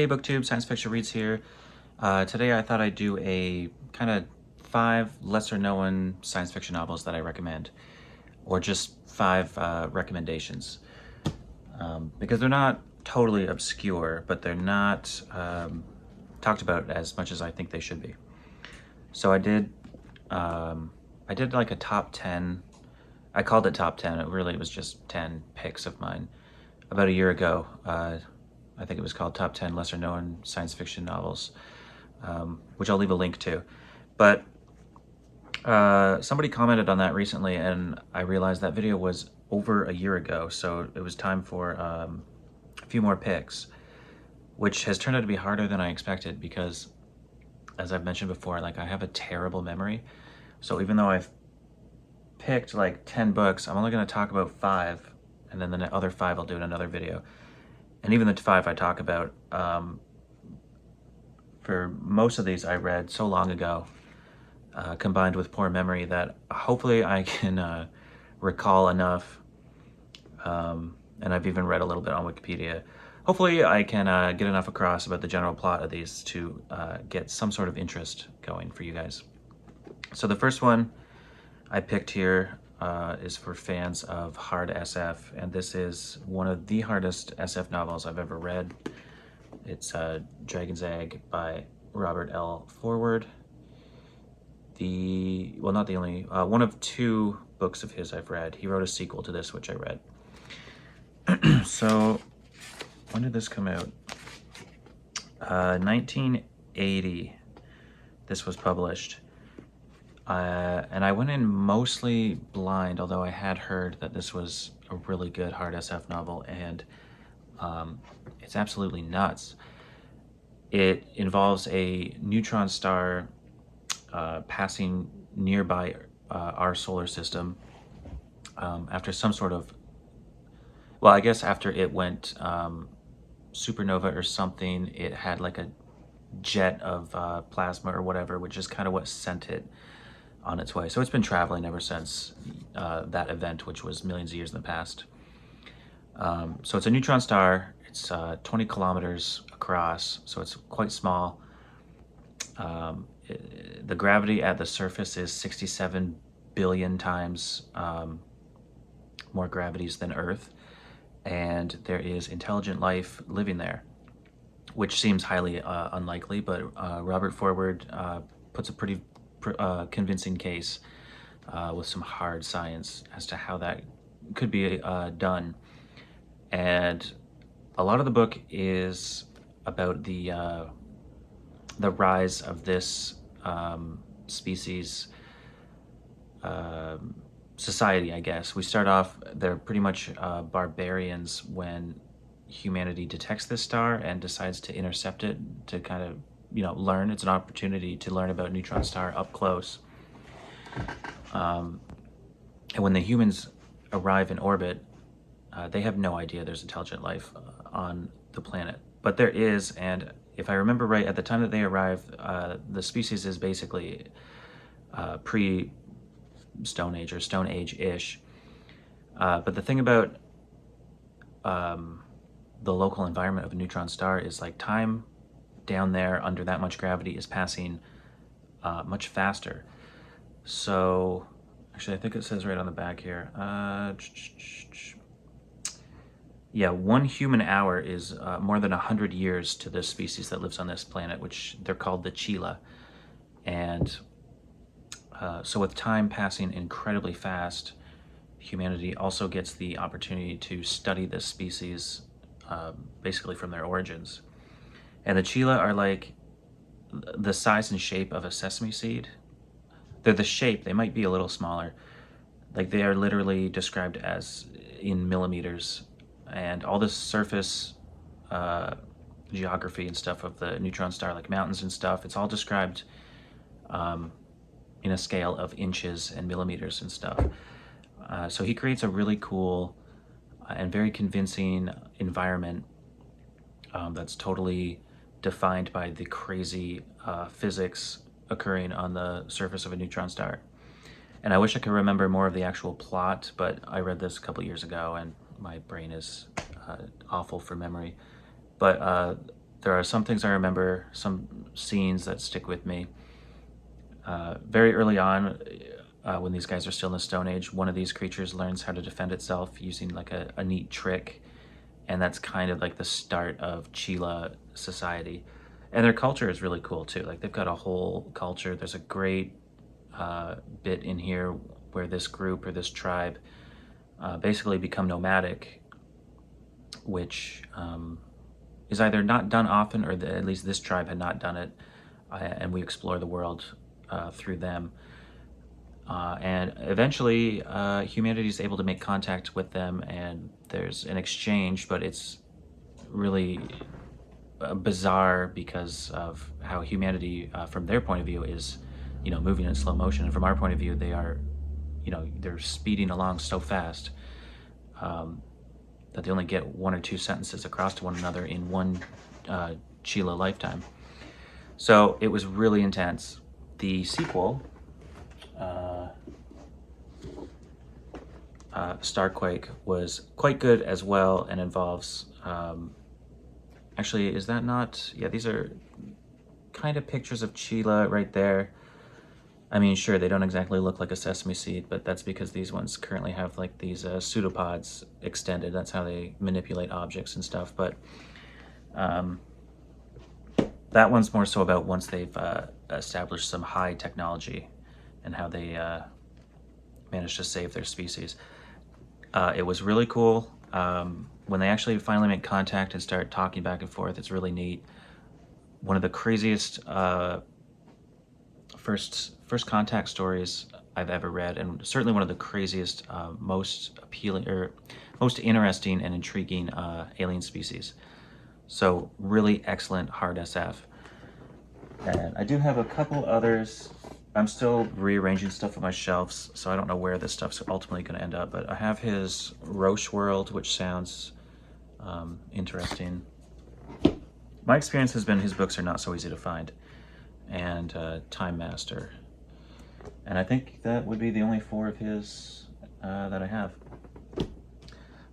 Hey, booktube, science fiction reads here. Today I thought I'd do a kind of 5 lesser known science fiction novels that I recommend, or just 5 recommendations, because they're not totally obscure, but they're not talked about as much as I think they should be. So I did like a top 10. I called it top 10. It really was just 10 picks of mine about a year ago. I think it was called Top 10 Lesser Known Science Fiction Novels, which I'll leave a link to. But somebody commented on that recently, and I realized that video was over a year ago, so it was time for a few more picks, which has turned out to be harder than I expected because, as I've mentioned before, like I have a terrible memory. So even though I've picked like 10 books, I'm only going to talk about 5, and then the other 5 I'll do in another video. And even the 5 I talk about, for most of these I read so long ago, combined with poor memory, that hopefully I can recall enough, and I've even read a little bit on Wikipedia. Hopefully I can get enough across about the general plot of these to get some sort of interest going for you guys. So the first one I picked here is for fans of hard SF, and this is one of the hardest SF novels I've ever read. It's Dragon's Egg by Robert L. Forward. Not the only, one of 2 books of his I've read. He wrote a sequel to this, which I read. So, when did this come out? 1980, this was published. And I went in mostly blind, although I had heard that this was a really good hard SF novel, and it's absolutely nuts. It involves a neutron star passing nearby our solar system after some sort of, well, I guess after it went supernova or something. It had like a jet of plasma or whatever, which is kind of what sent it on its way. So it's been traveling ever since that event, which was millions of years in the past. So it's a neutron star. It's 20 kilometers across, so it's quite small. The gravity at the surface is 67 billion times more gravities than Earth, and there is intelligent life living there, which seems highly unlikely, but Robert Forward puts a pretty convincing case with some hard science as to how that could be done. And a lot of the book is about the rise of this species society, I guess. We start off, they're pretty much barbarians when humanity detects this star and decides to intercept it to kind of, learn. It's an opportunity to learn about neutron star up close. And when the humans arrive in orbit, they have no idea there's intelligent life on the planet. But there is, and if I remember right, at the time that they arrive, the species is basically pre-Stone Age or Stone Age-ish. But the thing about the local environment of a neutron star is like time down there under that much gravity is passing much faster. So actually I think it says right on the back here, yeah, 1 human hour is more than 100 years to this species that lives on this planet, which they're called the Chila. And so with time passing incredibly fast, humanity also gets the opportunity to study this species basically from their origins. And the Chila are like the size and shape of a sesame seed. They're the shape, they might be a little smaller. Like they are literally described as in millimeters. And all this surface geography and stuff of the neutron star, like mountains and stuff, it's all described in a scale of inches and millimeters and stuff. So he creates a really cool and very convincing environment that's totally defined by the crazy physics occurring on the surface of a neutron star. And I wish I could remember more of the actual plot, but I read this a couple years ago and my brain is awful for memory. But there are some things I remember, some scenes that stick with me. Very early on, when these guys are still in the Stone Age, one of these creatures learns how to defend itself using like a neat trick, and that's kind of like the start of Chila society. And their culture is really cool too. Like they've got a whole culture. There's a great bit in here where this group or this tribe basically become nomadic, which is either not done often, or at least this tribe had not done it, and we explore the world through them. And eventually, humanity is able to make contact with them, and there's an exchange, but it's really bizarre because of how humanity, from their point of view, is, moving in slow motion, and from our point of view, they are, they're speeding along so fast that they only get one or two sentences across to one another in one Chila lifetime. So it was really intense. The sequel, Starquake, was quite good as well, and involves, actually, is that not, yeah, these are kind of pictures of Chila right there. I mean, sure, they don't exactly look like a sesame seed, but that's because these ones currently have like these pseudopods extended. That's how they manipulate objects and stuff. But that one's more so about once they've established some high technology and how they managed to save their species. It was really cool. When they actually finally make contact and start talking back and forth, it's really neat. One of the craziest first contact stories I've ever read, and certainly one of the craziest, most appealing or most interesting and intriguing alien species. So really excellent hard SF. And I do have a couple others. I'm still rearranging stuff on my shelves, so I don't know where this stuff's ultimately going to end up, but I have his Roche World, which sounds interesting. My experience has been his books are not so easy to find, and Time Master. And I think that would be the only 4 of his that I have.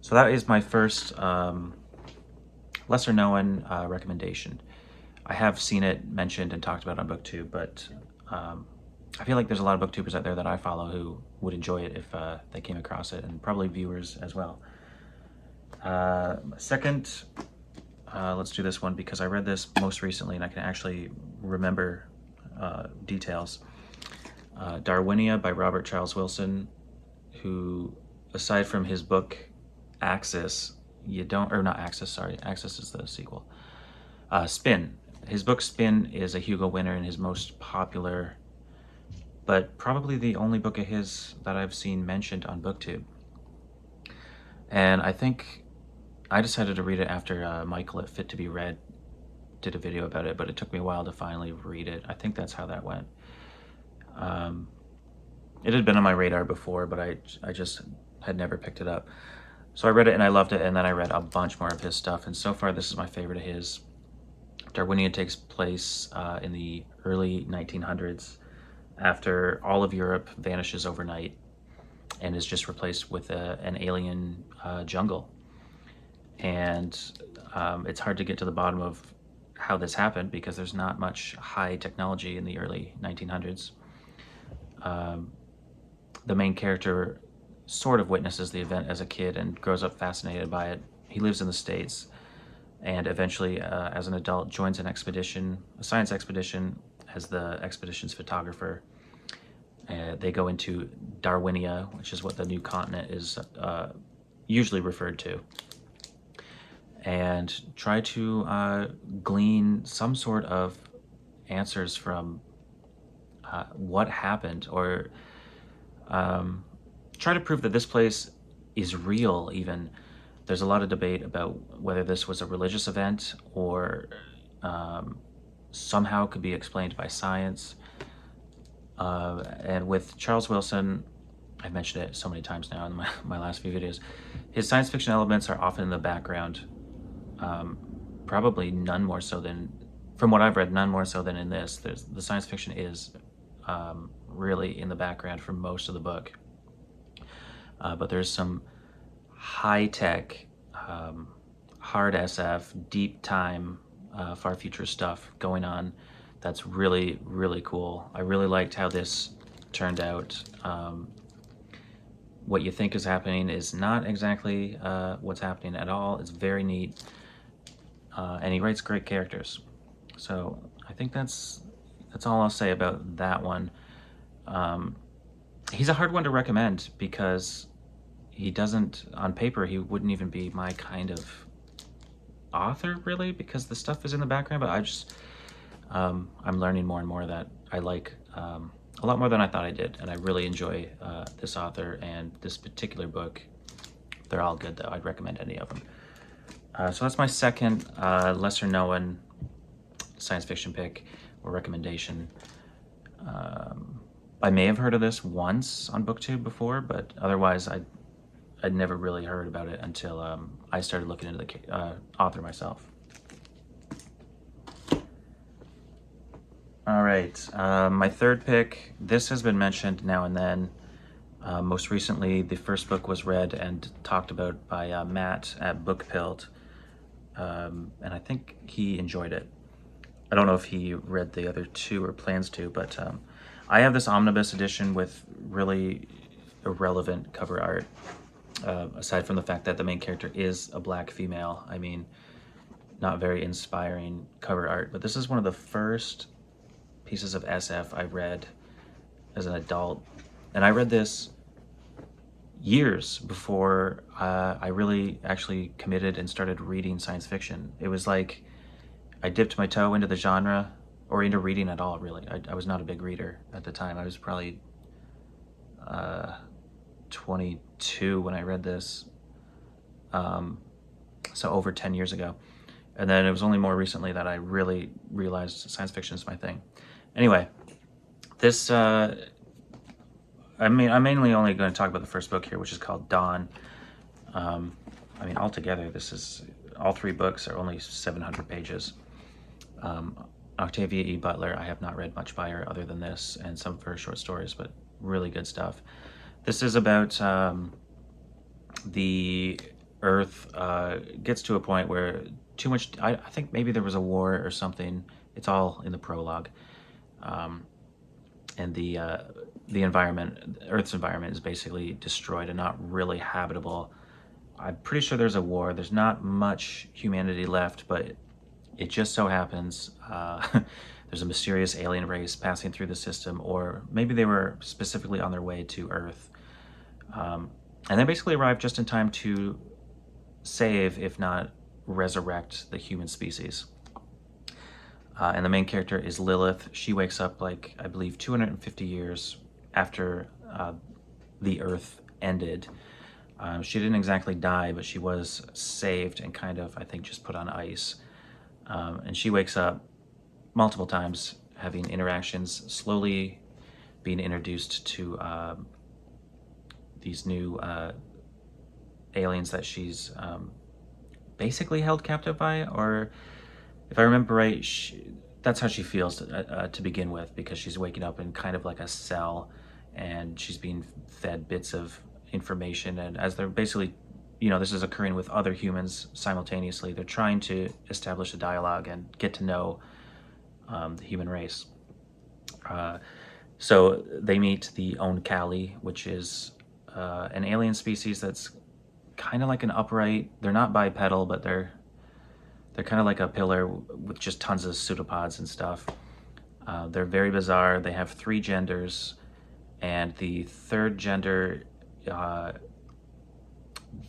So that is my first lesser known recommendation. I have seen it mentioned and talked about on BookTube, but I feel like there's a lot of booktubers out there that I follow who would enjoy it if they came across it, and probably viewers as well. Second, let's do this one because I read this most recently and I can actually remember details. Darwinia by Robert Charles Wilson, who, aside from his book Axis, Axis is the sequel. Spin. His book Spin is a Hugo winner and his most popular, but probably the only book of his that I've seen mentioned on BookTube. And I think I decided to read it after Michael at Fit to Be Read did a video about it, but it took me a while to finally read it. I think that's how that went. It had been on my radar before, but I just had never picked it up. So I read it and I loved it, and then I read a bunch more of his stuff, and so far this is my favorite of his. Darwinia takes place in the early 1900s after all of Europe vanishes overnight and is just replaced with an alien jungle. And it's hard to get to the bottom of how this happened because there's not much high technology in the early 1900s. The main character sort of witnesses the event as a kid and grows up fascinated by it. He lives in the States and eventually, as an adult, joins an expedition, a science expedition, as the expedition's photographer. They go into Darwinia, which is what the new continent is usually referred to, and try to glean some sort of answers from what happened, or try to prove that this place is real even. There's a lot of debate about whether this was a religious event or somehow could be explained by science. And with Charles Wilson, I've mentioned it so many times now in my last few videos, his science fiction elements are often in the background. Probably none more so than, from what I've read, none more so than in this. The science fiction is really in the background for most of the book. But there's some high-tech, hard SF, deep time far future stuff going on that's really, really cool. I really liked how this turned out. What you think is happening is not exactly what's happening at all. It's very neat, and he writes great characters. So I think that's all I'll say about that one. He's a hard one to recommend because he doesn't, on paper, he wouldn't even be my kind of author, really, because the stuff is in the background, but I just, I'm learning more and more that I like a lot more than I thought I did, and I really enjoy this author and this particular book. They're all good, though. I'd recommend any of them. So that's my second lesser known science fiction pick or recommendation. I may have heard of this once on BookTube before, but otherwise I'd never really heard about it until I started looking into the author myself. All right, my third pick, this has been mentioned now and then. Most recently, the first book was read and talked about by Matt at Bookpilled, and I think he enjoyed it. I don't know if he read the other two or plans to, but I have this omnibus edition with really irrelevant cover art, aside from the fact that the main character is a black female. I mean, not very inspiring cover art, but this is one of the first pieces of SF I read as an adult, and I read this years before I really actually committed and started reading science fiction. It was like I dipped my toe into the genre, or into reading at all, really. I was not a big reader at the time. I was probably 22 when I read this, so over 10 years ago. And then it was only more recently that I really realized science fiction is my thing. Anyway, this, I'm mainly only going to talk about the first book here, which is called Dawn. I mean, altogether, all three books are only 700 pages. Octavia E. Butler, I have not read much by her other than this and some of her short stories, but really good stuff. This is about the Earth gets to a point where too much, I think maybe there was a war or something. It's all in the prologue. And the environment, Earth's environment is basically destroyed and not really habitable. I'm pretty sure there's a war. There's not much humanity left, but it just so happens there's a mysterious alien race passing through the system, or maybe they were specifically on their way to Earth. And they basically arrived just in time to save, if not resurrect, the human species. And the main character is Lilith. She wakes up, like, I believe 250 years after the Earth ended. She didn't exactly die, but she was saved and kind of, I think, just put on ice. And she wakes up multiple times, having interactions, slowly being introduced to these new aliens that she's basically held captive by, or if I remember right, that's how she feels to begin with, because she's waking up in kind of like a cell, and she's being fed bits of information, and as they're basically, this is occurring with other humans simultaneously, they're trying to establish a dialogue and get to know the human race. So they meet the Oankali, which is an alien species that's kind of like an upright, they're not bipedal, but they're kind of like a pillar with just tons of pseudopods and stuff. They're very bizarre. They have 3 genders, and the third gender,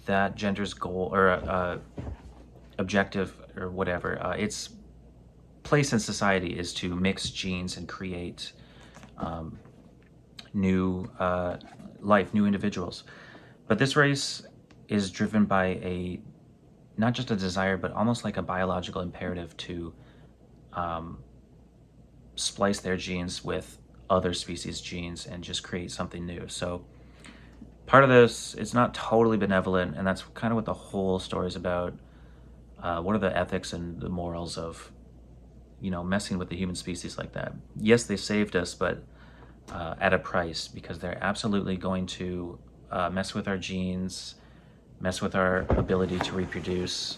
that gender's goal or objective or whatever, its place in society is to mix genes and create new life, new individuals. But this race is driven by not just a desire, but almost like a biological imperative to splice their genes with other species' genes and just create something new. So part of this, it's not totally benevolent, and that's kind of what the whole story is about. What are the ethics and the morals of, messing with the human species like that? Yes, they saved us, but at a price, because they're absolutely going to mess with our genes, mess with our ability to reproduce,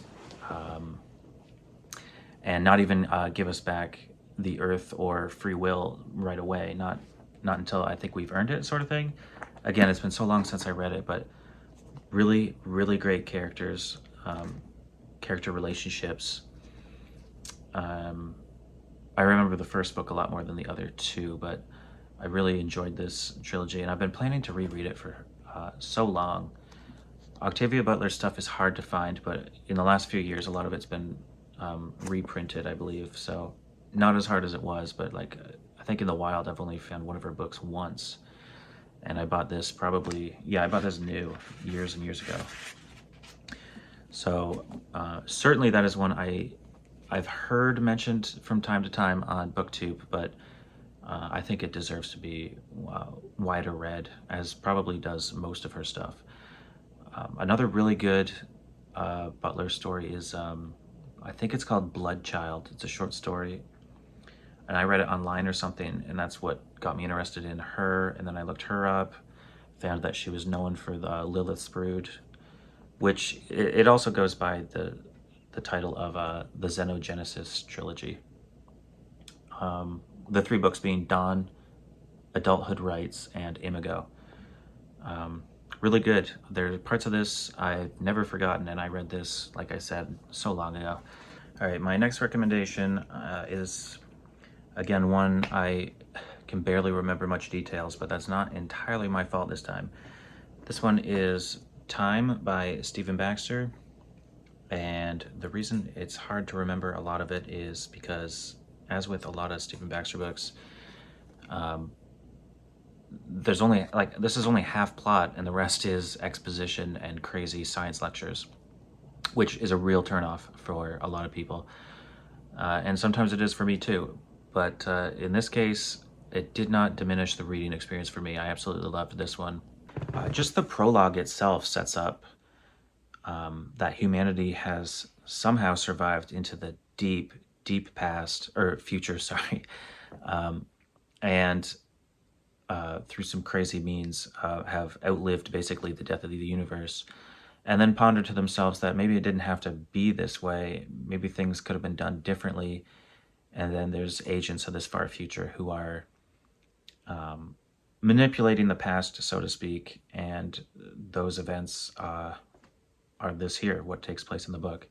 and not even give us back the Earth or free will right away. Not until I think we've earned it, sort of thing. Again, it's been so long since I read it, but really, really great characters, character relationships. I remember the first book a lot more than the other two, but I really enjoyed this trilogy, and I've been planning to reread it for so long. Octavia Butler's stuff is hard to find, but in the last few years, a lot of it's been reprinted, I believe. So not as hard as it was, but like I think in the wild, I've only found one of her books once, and I bought this probably, yeah, I bought this new years and years ago. So certainly that is one I've heard mentioned from time to time on BookTube, but I think it deserves to be wider read, as probably does most of her stuff. Another really good Butler story is, I think it's called Blood Child. It's a short story, and I read it online or something, and that's what got me interested in her. And then I looked her up, found that she was known for the Lilith's Brood, which it also goes by the title of the Xenogenesis trilogy. The three books being Dawn, Adulthood Rights, and Imago. Really good. There are parts of this I've never forgotten, and I read this, like I said, so long ago. All right, my next recommendation is, again, one I can barely remember much details, but that's not entirely my fault this time. This one is Time by Stephen Baxter, and the reason it's hard to remember a lot of it is because, as with a lot of Stephen Baxter books, there's only, like, this is only half plot, and the rest is exposition and crazy science lectures, which is a real turnoff for a lot of people. And sometimes it is for me too. But in this case, it did not diminish the reading experience for me. I absolutely loved this one. Just the prologue itself sets up that humanity has somehow survived into the deep, deep past, or future, sorry. And through some crazy means, have outlived basically the death of the universe, and then ponder to themselves that maybe it didn't have to be this way. Maybe things could have been done differently. And then there's agents of this far future who are manipulating the past, so to speak, and those events are this here, what takes place in the book.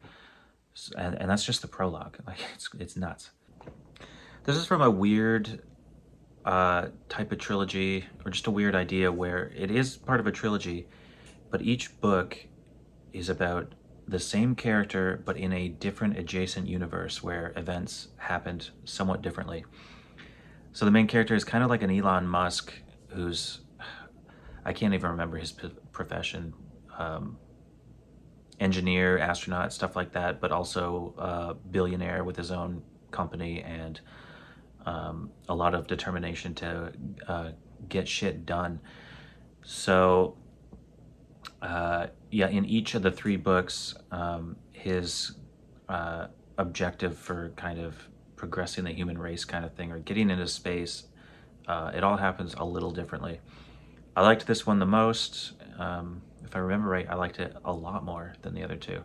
And that's just the prologue. Like, it's nuts. This is from a weird type of trilogy, or just a weird idea where it is part of a trilogy, but each book is about the same character but in a different adjacent universe where events happened somewhat differently. So the main character is kind of like an Elon Musk, who's, I can't even remember his profession, engineer, astronaut, stuff like that, but also a billionaire with his own company and a lot of determination to get shit done. So yeah, in each of the three books, his objective for kind of progressing the human race kind of thing, or getting into space, it all happens a little differently. I liked this one the most. If I remember right, I liked it a lot more than the other two.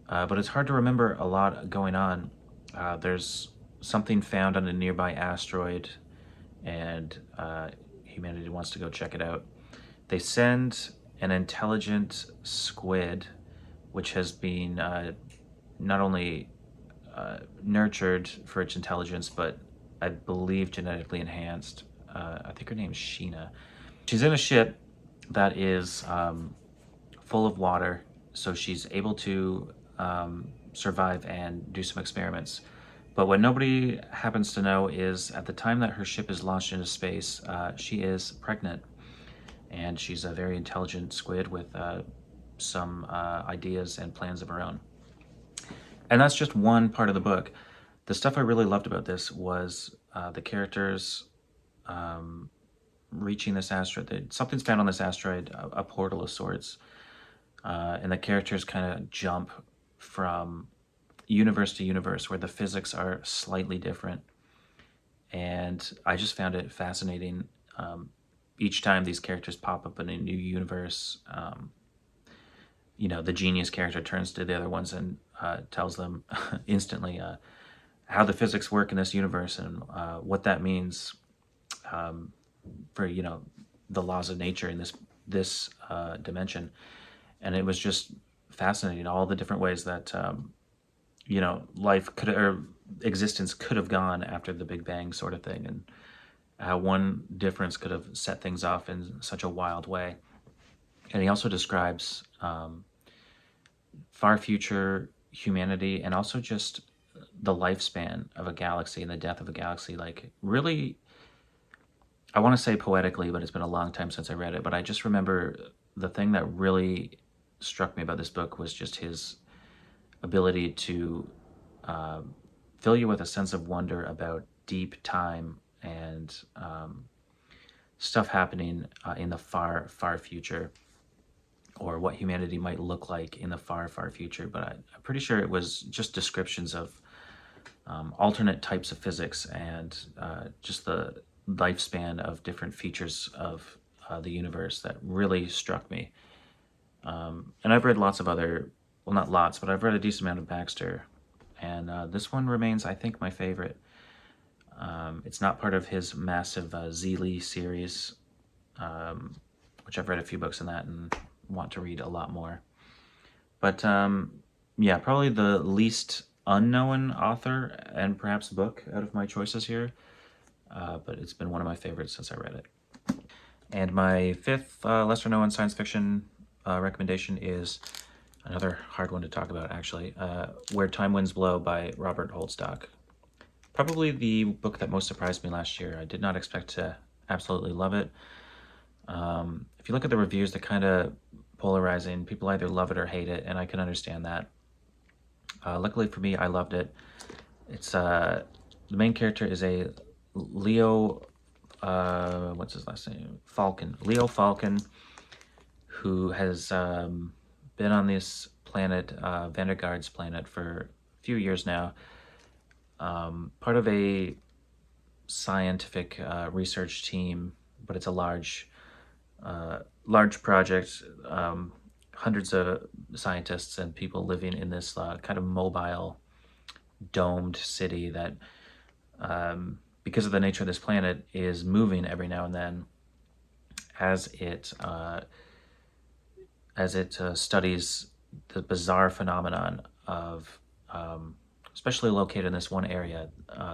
But it's hard to remember a lot going on. There's something found on a nearby asteroid, and humanity wants to go check it out. They send an intelligent squid, which has been not only nurtured for its intelligence, but I believe genetically enhanced. I think her name's Sheena. She's in a ship that is full of water, so she's able to survive and do some experiments. But what nobody happens to know is, at the time that her ship is launched into space, she is pregnant. And she's a very intelligent squid with some ideas and plans of her own. And that's just one part of the book. The stuff I really loved about this was the characters reaching this asteroid. Something's found on this asteroid, a portal of sorts. And the characters kind of jump from universe to universe where the physics are slightly different. And I just found it fascinating. Each time these characters pop up in a new universe, the genius character turns to the other ones and tells them instantly how the physics work in this universe and what that means for the laws of nature in this dimension. And it was just fascinating, all the different ways that life could or existence could have gone after the Big Bang, sort of thing, and how one difference could have set things off in such a wild way. And he also describes far future humanity and also just the lifespan of a galaxy and the death of a galaxy. Like, really, I want to say poetically, but it's been a long time since I read it. But I just remember the thing that really struck me about this book was just his ability to fill you with a sense of wonder about deep time and stuff happening in the far, far future, or what humanity might look like in the far, far future. But I'm pretty sure it was just descriptions of alternate types of physics and just the lifespan of different features of the universe that really struck me. And I've read lots of other, well, not lots, but I've read a decent amount of Baxter. And this one remains, I think, my favorite. It's not part of his massive Zeely series, which I've read a few books in that and want to read a lot more. But yeah, probably the least unknown author and perhaps book out of my choices here. But it's been one of my favorites since I read it. And my fifth lesser known science fiction recommendation is another hard one to talk about, actually. Where Time Winds Blow by Robert Holdstock. Probably the book that most surprised me last year. I did not expect to absolutely love it. If you look at the reviews, they're kind of polarizing. People either love it or hate it, and I can understand that. Luckily for me, I loved it. It's the main character is a Leo, what's his last name? Falcon. Leo Falcon, who has been on this planet, Vandergaard's planet, for a few years now. Part of a scientific research team, but it's a large project. Hundreds of scientists and people living in this kind of mobile, domed city that, because of the nature of this planet, is moving every now and then as it studies the bizarre phenomenon of, especially located in this one area,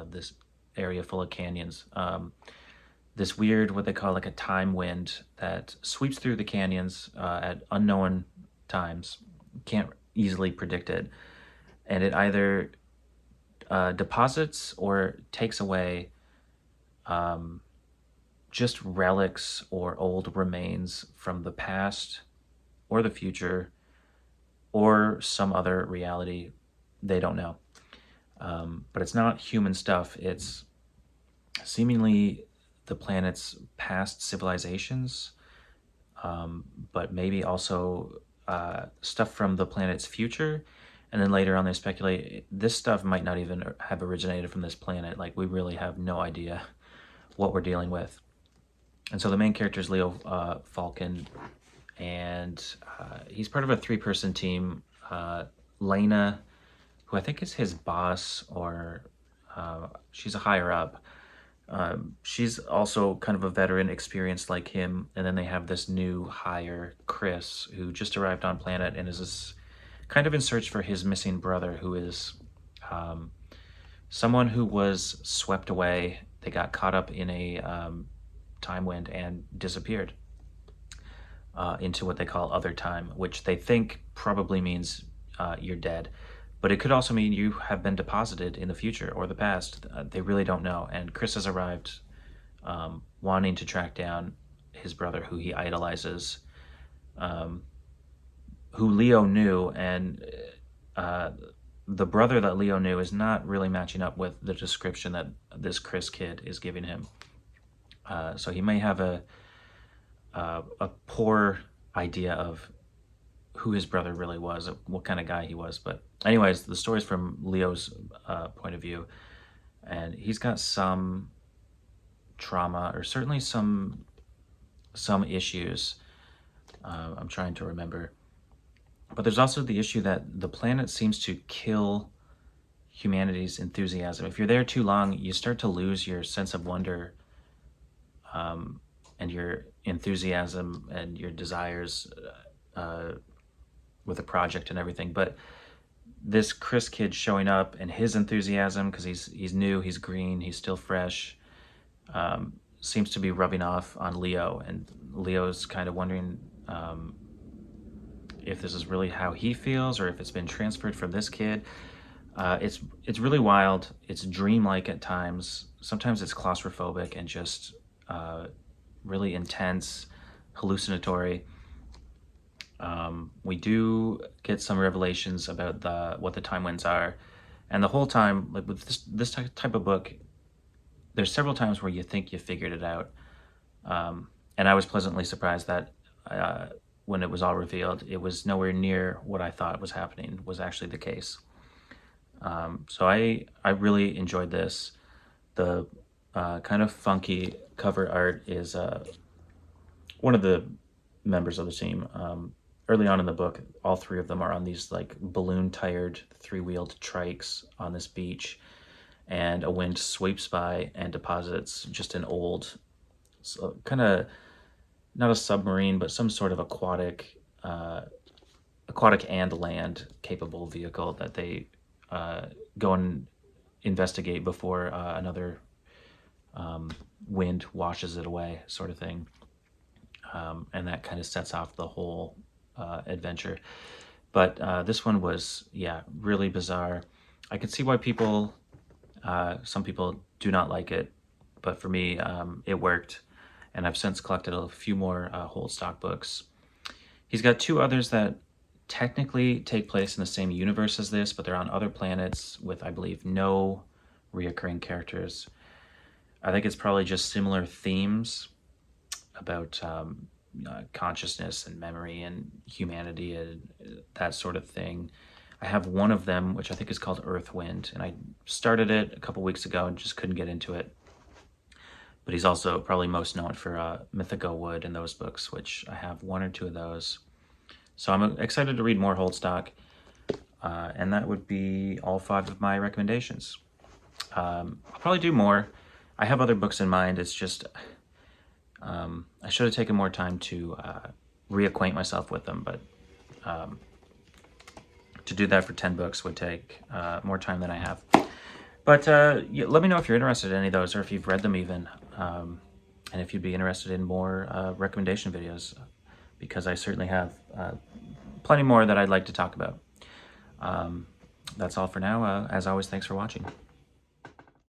this area full of canyons, this weird, what they call like a time wind that sweeps through the canyons at unknown times. Can't easily predict it. And it either deposits or takes away just relics or old remains from the past or the future or some other reality. They don't know. But it's not human stuff. It's seemingly the planet's past civilizations, but maybe also stuff from the planet's future. And then later on they speculate this stuff might not even have originated from this planet. Like, we really have no idea what we're dealing with. And so the main character is Leo Falcon, and he's part of a 3-person team. Lena, who I think is his boss, or she's a higher up. She's also kind of a veteran, experienced like him. And then they have this new hire, Chris, who just arrived on planet and is kind of in search for his missing brother, who is someone who was swept away. They got caught up in a time wind and disappeared into what they call other time, which they think probably means you're dead. But it could also mean you have been deposited in the future or the past. They really don't know. And Chris has arrived wanting to track down his brother, who he idolizes, who Leo knew. And the brother that Leo knew is not really matching up with the description that this Chris kid is giving him. So he may have a poor idea of who his brother really was, what kind of guy he was. But anyways, the story's from Leo's point of view, and he's got some trauma, or certainly some issues. I'm trying to remember. But there's also the issue that the planet seems to kill humanity's enthusiasm. If you're there too long, you start to lose your sense of wonder, and your enthusiasm and your desires with a project and everything. But this Chris kid showing up and his enthusiasm, because he's new, he's green, he's still fresh, seems to be rubbing off on Leo, and Leo's kind of wondering if this is really how he feels or if it's been transferred from this kid. It's really wild. It's dreamlike at times. Sometimes it's claustrophobic and just really intense, hallucinatory. We do get some revelations about what the time winds are, and the whole time, like with this type of book, there's several times where you think you figured it out, and I was pleasantly surprised that when it was all revealed, it was nowhere near what I thought was happening was actually the case. So I really enjoyed this. The kind of funky cover art is one of the members of the team. Early on in the book, all three of them are on these like balloon-tired three-wheeled trikes on this beach, and a wind sweeps by and deposits just an old, so kind of not a submarine, but some sort of aquatic and land capable vehicle that they go and investigate before another wind washes it away, sort of thing. And that kind of sets off the whole adventure. But this one was, yeah, really bizarre. I could see why some people do not like it, but for me, it worked. And I've since collected a few more Holdstock books. He's got two others that technically take place in the same universe as this, but they're on other planets with, I believe, no reoccurring characters. I think it's probably just similar themes about consciousness and memory and humanity and that sort of thing. I have one of them, which I think is called Earthwind, and I started it a couple weeks ago and just couldn't get into it. But he's also probably most known for Mythico Wood and those books, which I have one or two of those. So I'm excited to read more Holdstock, and that would be all 5 of my recommendations. I'll probably do more. I have other books in mind. It's just I should have taken more time to reacquaint myself with them, but to do that for 10 books would take more time than I have. But yeah, let me know if you're interested in any of those, or if you've read them even, and if you'd be interested in more recommendation videos, because I certainly have plenty more that I'd like to talk about. That's all for now. As always, thanks for watching.